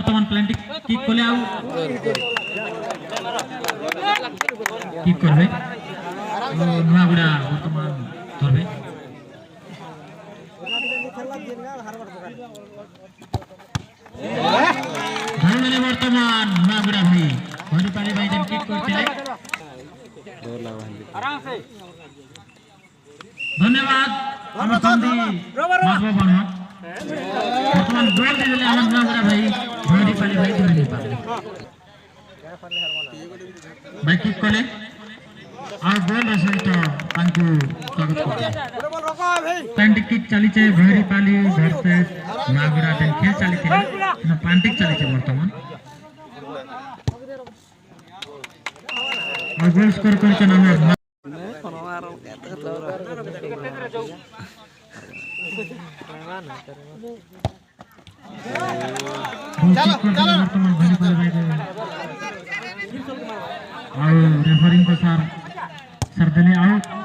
বর্তমান প্ল্যান্টিক কিক করলে আউ কিক করবে নুয়াগুড়া বর্তমান ধরবে ধরবে বর্তমান নুয়াগুড়া ভাই হরিপালি ভাই যেন কিক করছিলেন ধন্যবাদ আমার সন্ধি মাধব বর্মা বর্তমান গোল দিয়ে দিলে আমার নুয়াগুড়া ভাই হরিপালি ভাই ধরে নিতে পারবে ভাই কিক করলে আর গোল সহিত তাଙ୍କୁ স্বাগত করছি প্যান্টিক কিক চালিছে ভৈরিপালি ভার্সেস নুয়াগুড়া যেন খেল চালিছিল প্যান্টিক চালিছে বর্তমান আর গোল স্কোর করেছেন আমার বর্তমান ভৈরিপালি ভাই और रेफरिंग को सर देने आउट